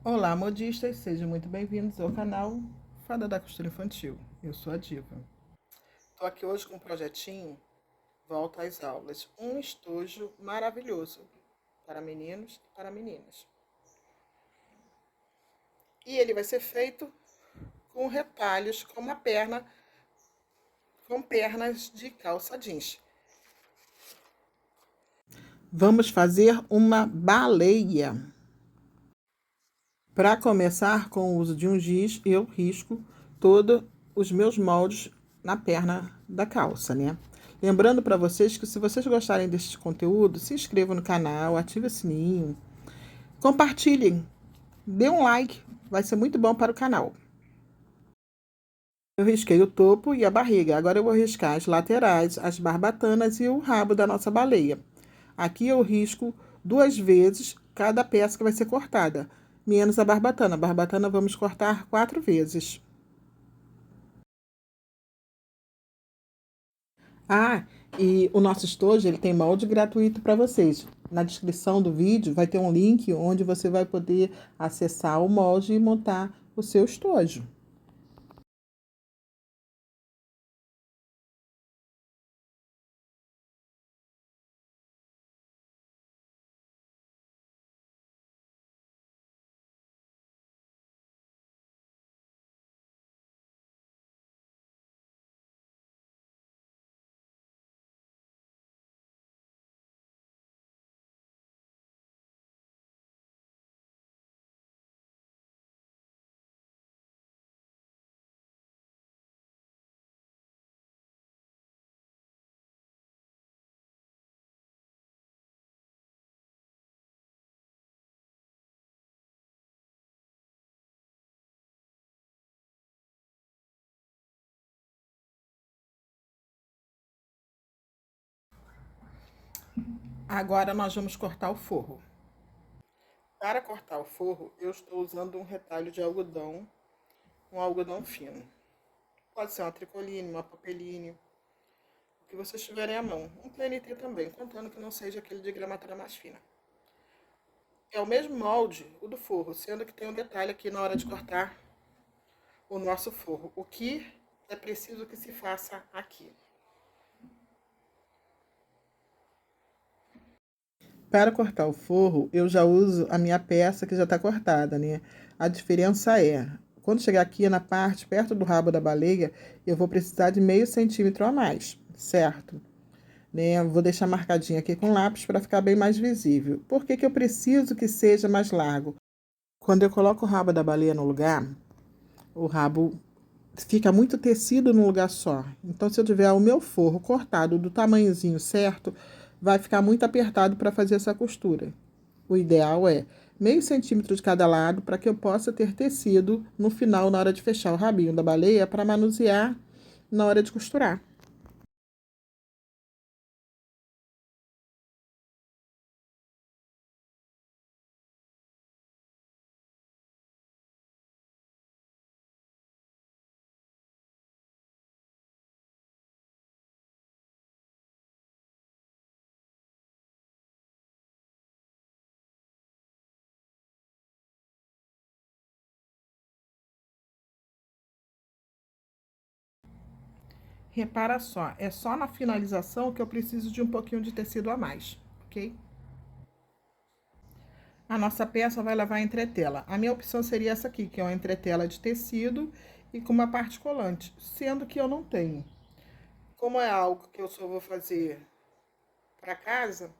Olá, modistas, sejam muito bem-vindos ao canal Fada da Costura Infantil. Eu sou a Diva. Estou aqui hoje com um projetinho Volta às Aulas, um estojo maravilhoso para meninos e para meninas. E ele vai ser feito com retalhos com pernas de calça jeans. Vamos fazer uma baleia. Para começar, com o uso de um giz, eu risco todos os meus moldes na perna da calça, né? Lembrando para vocês que se vocês gostarem deste conteúdo, se inscrevam no canal, ative o sininho, compartilhem, dê um like, vai ser muito bom para o canal. Eu risquei o topo e a barriga, agora eu vou riscar as laterais, as barbatanas e o rabo da nossa baleia. Aqui eu risco 2 vezes cada peça que vai ser cortada, menos a barbatana. A barbatana vamos cortar 4 vezes. Ah, e o nosso estojo, ele tem molde gratuito para vocês. Na descrição do vídeo vai ter um link onde você vai poder acessar o molde e montar o seu estojo. Agora nós vamos cortar o forro. Para cortar o forro, eu estou usando um retalho de algodão, um algodão fino. Pode ser uma tricoline, uma popeline, o que vocês tiverem à mão. Um TNT também, contando que não seja aquele de gramatura mais fina. É o mesmo molde, o do forro, sendo que tem um detalhe aqui na hora de cortar o nosso forro. O que é preciso que se faça aqui? Para cortar o forro, eu já uso a minha peça que já está cortada, né? A diferença é, quando chegar aqui na parte perto do rabo da baleia, eu vou precisar de meio centímetro a mais, certo? Né? Vou deixar marcadinho aqui com lápis para ficar bem mais visível. Por que que eu preciso que seja mais largo? Quando eu coloco o rabo da baleia no lugar, o rabo fica muito tecido num lugar só. Então, se eu tiver o meu forro cortado do tamanhozinho certo, vai ficar muito apertado para fazer essa costura. O ideal é meio centímetro de cada lado para que eu possa ter tecido no final, na hora de fechar o rabinho da baleia, para manusear na hora de costurar. Repara só, é só na finalização que eu preciso de um pouquinho de tecido a mais, ok? A nossa peça vai levar entretela. A minha opção seria essa aqui, que é uma entretela de tecido e com uma parte colante, sendo que eu não tenho. Como é algo que eu só vou fazer para casa,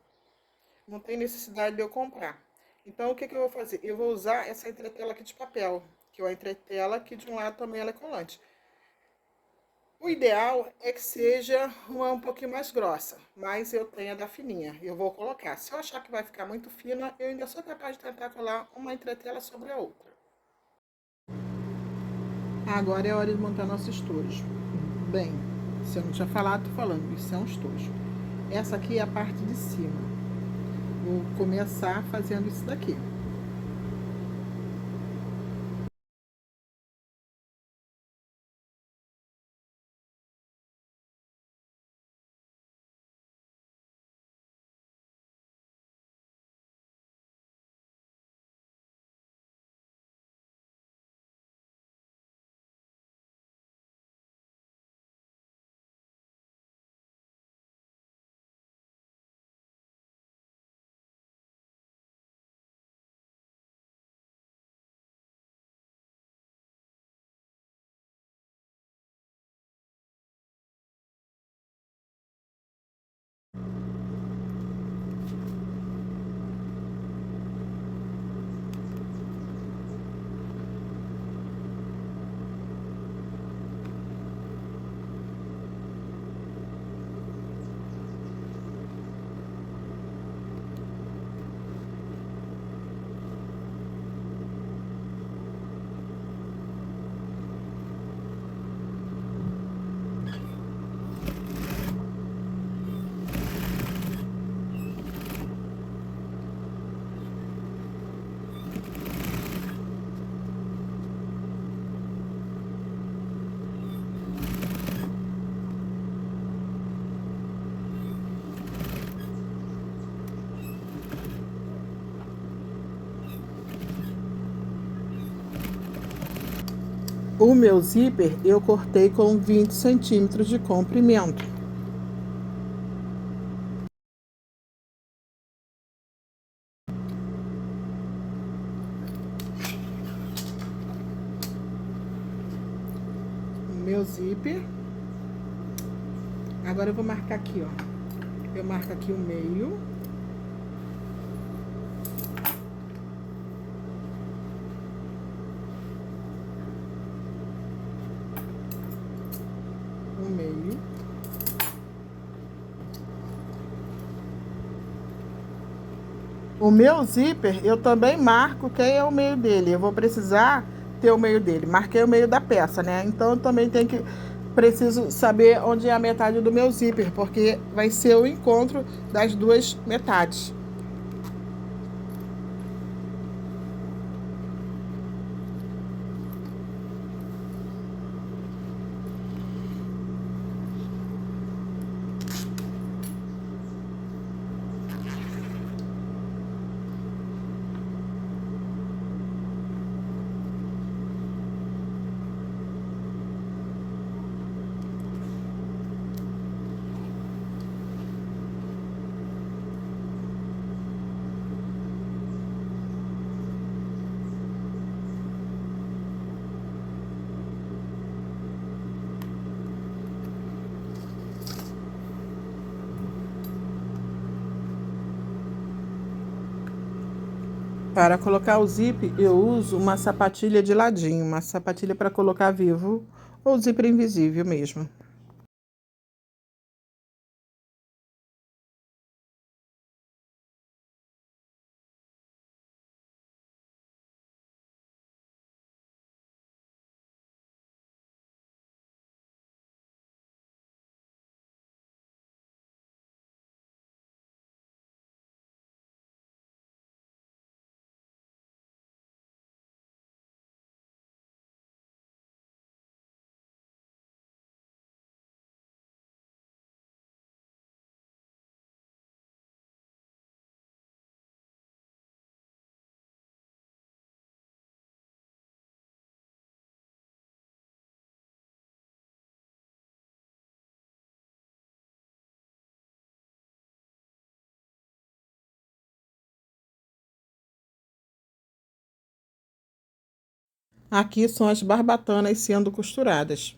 não tem necessidade de eu comprar. Então, o que que eu vou fazer? Eu vou usar essa entretela aqui de papel, que é uma entretela que de um lado também ela é colante. O ideal é que seja uma um pouquinho mais grossa, mas eu tenho a da fininha. Eu vou colocar. Se eu achar que vai ficar muito fina, eu ainda sou capaz de tentar colar uma entretela sobre a outra. Agora é hora de montar nosso estojo. Bem, se eu não tinha falado, tô falando. Isso é um estojo. Essa aqui é a parte de cima. Vou começar fazendo isso daqui. O meu zíper eu cortei com 20 centímetros de comprimento. O meu zíper. Agora eu vou marcar aqui, ó. Eu marco aqui o meio. O meio. O meu zíper, eu também marco quem é o meio dele. Eu vou precisar ter o meio dele. Marquei o meio da peça, né? Então eu também preciso saber onde é a metade do meu zíper, porque vai ser o encontro das duas metades. Para colocar o zíper, eu uso uma sapatilha de ladinho, uma sapatilha para colocar vivo ou zíper invisível mesmo. Aqui são as barbatanas sendo costuradas.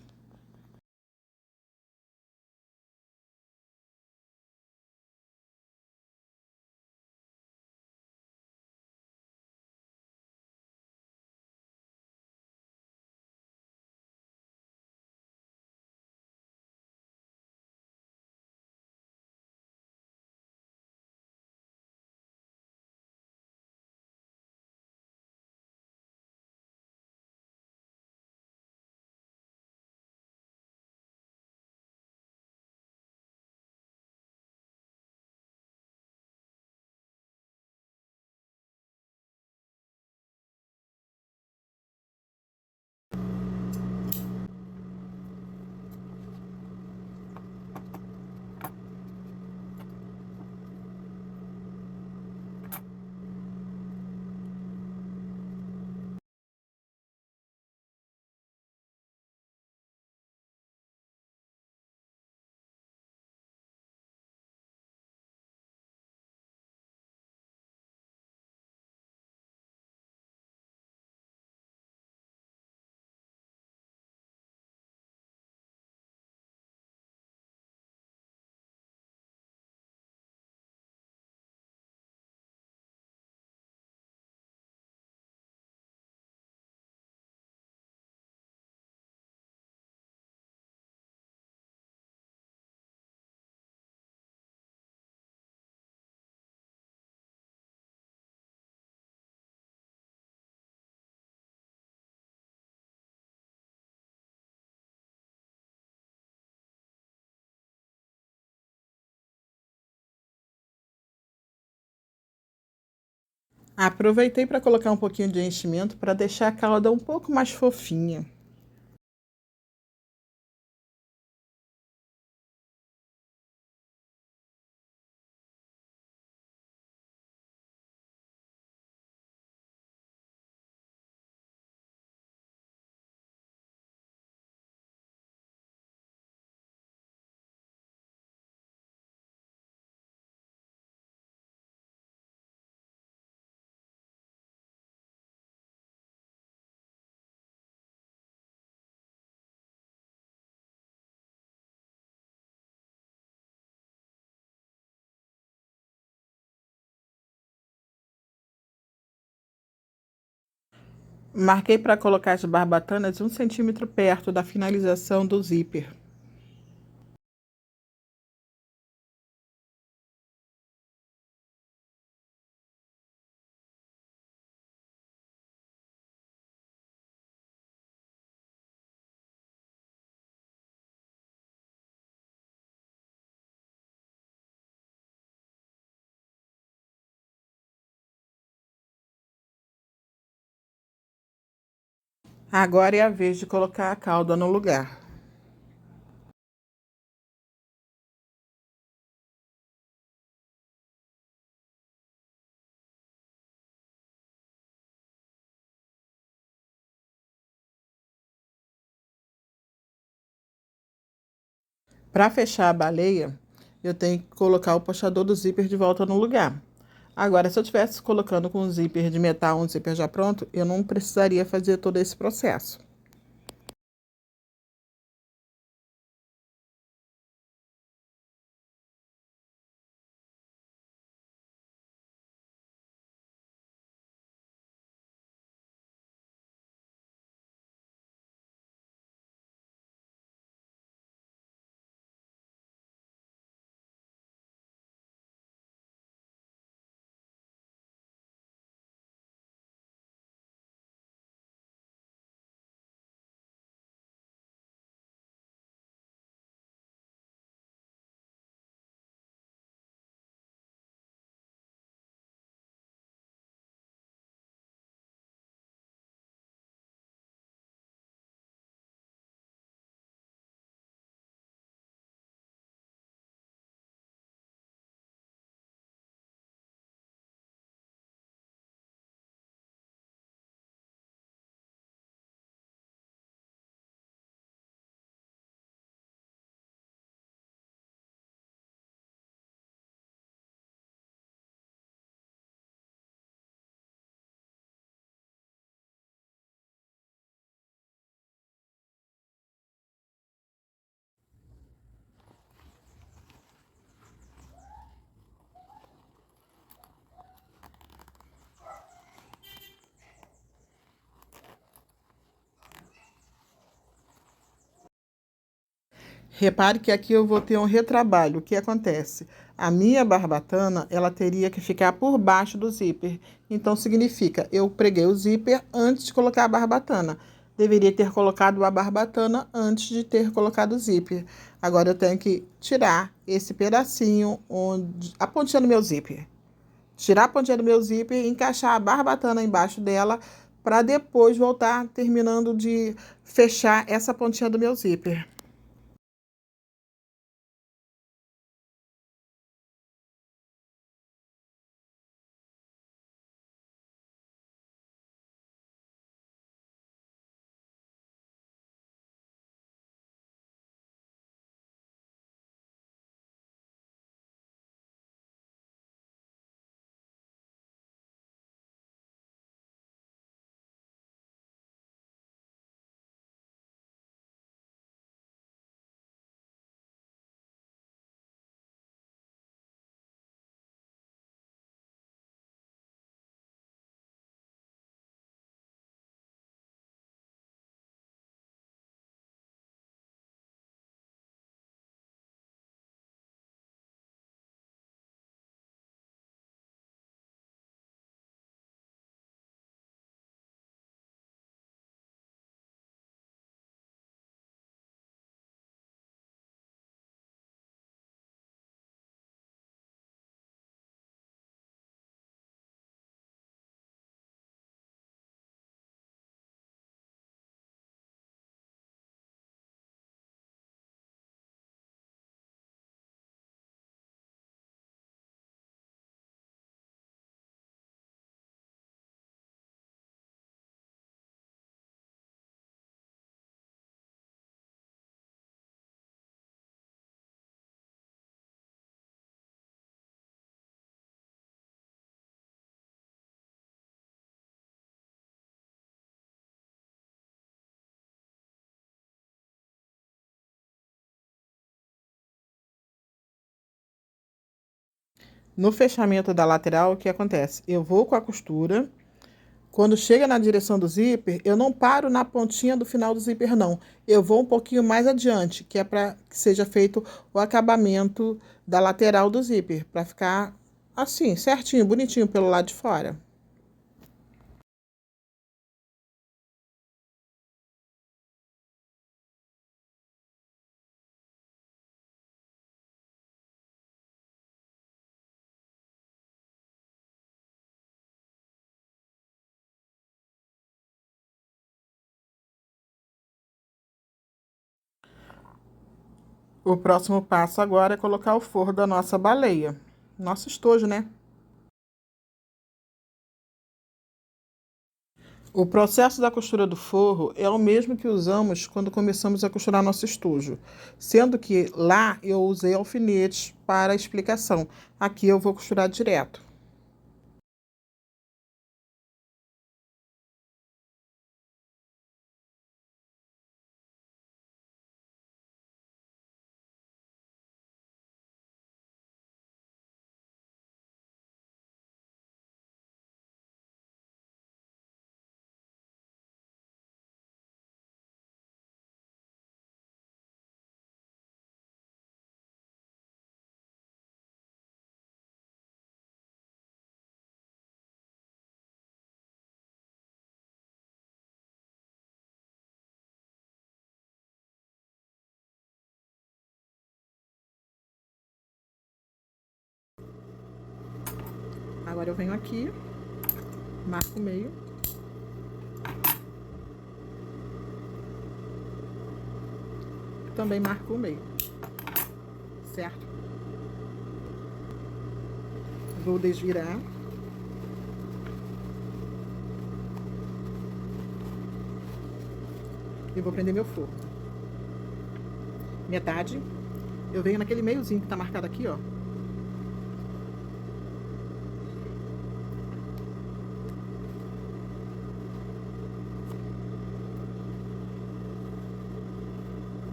Aproveitei para colocar um pouquinho de enchimento para deixar a cauda um pouco mais fofinha. Marquei para colocar as barbatanas 1 centímetro perto da finalização do zíper. Agora é a vez de colocar a cauda no lugar. Para fechar a baleia, eu tenho que colocar o puxador do zíper de volta no lugar. Agora, se eu estivesse colocando com um zíper de metal, um zíper já pronto, eu não precisaria fazer todo esse processo. Repare que aqui eu vou ter um retrabalho. O que acontece? A minha barbatana, ela teria que ficar por baixo do zíper. Então, significa, eu preguei o zíper antes de colocar a barbatana. Deveria ter colocado a barbatana antes de ter colocado o zíper. Agora, eu tenho que tirar esse pedacinho, onde a pontinha do meu zíper. Tirar a pontinha do meu zíper e encaixar a barbatana embaixo dela, para depois voltar terminando de fechar essa pontinha do meu zíper. No fechamento da lateral, o que acontece? Eu vou com a costura, Quando chega na direção do zíper, eu não paro na pontinha do final do zíper, não. Eu vou um pouquinho mais adiante, que é para que seja feito o acabamento da lateral do zíper, para ficar assim, certinho, bonitinho pelo lado de fora. O próximo passo agora é colocar o forro da nossa baleia. Nosso estojo, né? O processo da costura do forro é o mesmo que usamos quando começamos a costurar nosso estojo, sendo que lá eu usei alfinetes para a explicação. Aqui eu vou costurar direto. Agora eu venho aqui, marco o meio. Também marco o meio, certo? Vou desvirar. E vou prender meu forro. Metade. Eu venho naquele meiozinho que tá marcado aqui, ó.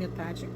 Metade.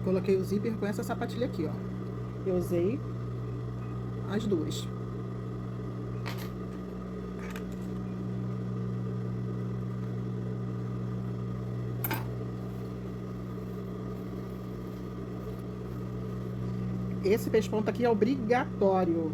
Coloquei o zíper com essa sapatilha aqui, ó. Eu usei as duas. Esse pesponto aqui é obrigatório.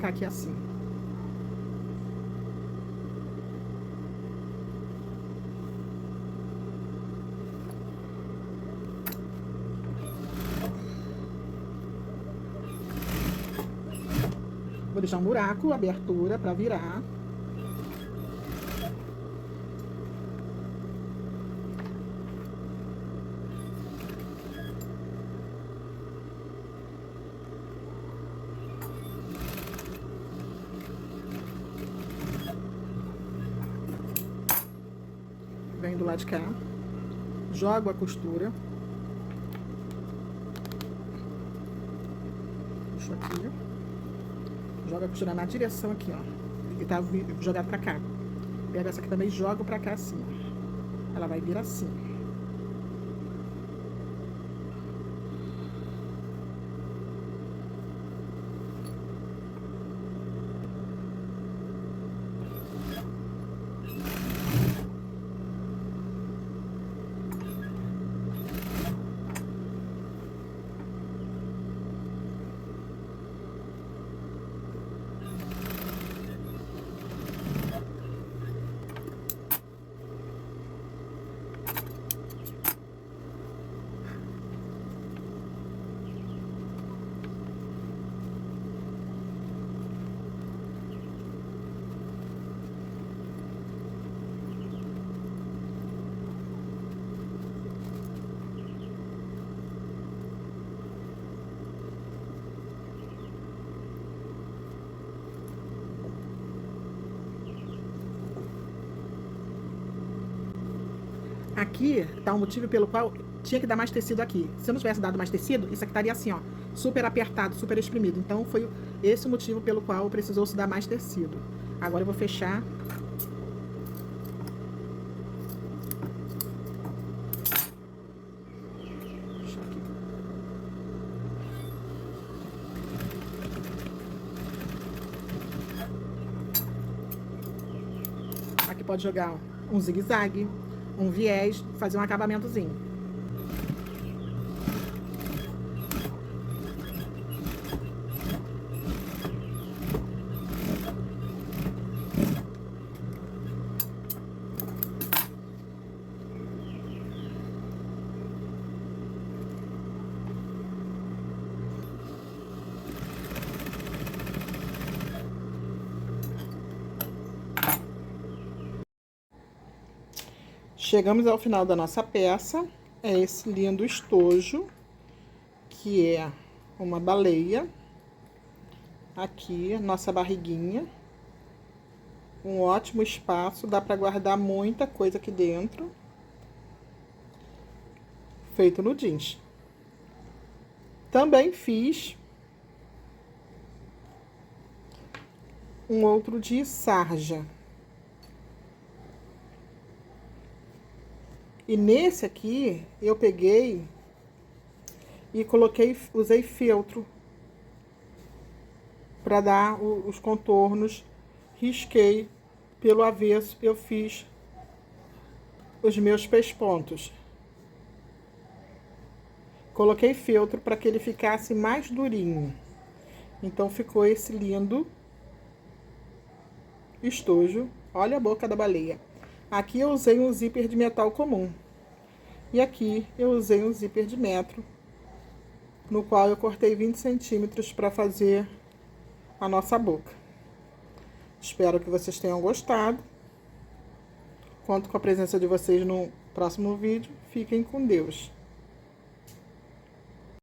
colocar aqui assim. Vou deixar um buraco, abertura para virar. Vem do lado de cá, jogo a costura, puxo aqui, jogo a costura na direção aqui, ó, que tá jogado pra cá. Pego essa aqui também e jogo pra cá assim, ó. Ela vai vir assim. Aqui tá o motivo pelo qual tinha que dar mais tecido aqui. Se eu não tivesse dado mais tecido, isso aqui estaria assim, ó, super apertado, super espremido. Então, foi esse o motivo pelo qual precisou se dar mais tecido. Agora eu vou fechar. Fechar aqui. Aqui pode jogar um zigue-zague, um viés, fazer um acabamentozinho. Chegamos ao final da nossa peça. É esse lindo estojo, que é uma baleia. Aqui, nossa barriguinha. Um ótimo espaço, dá para guardar muita coisa aqui dentro. Feito no jeans. Também fiz um outro de sarja. E nesse aqui, eu peguei e coloquei, usei feltro para dar os contornos, risquei pelo avesso, eu fiz os meus pespontos. Coloquei feltro para que ele ficasse mais durinho. Então, ficou esse lindo estojo. Olha a boca da baleia. Aqui eu usei um zíper de metal comum. E aqui eu usei um zíper de metro, no qual eu cortei 20 centímetros para fazer a nossa boca. Espero que vocês tenham gostado. Conto com a presença de vocês no próximo vídeo. Fiquem com Deus.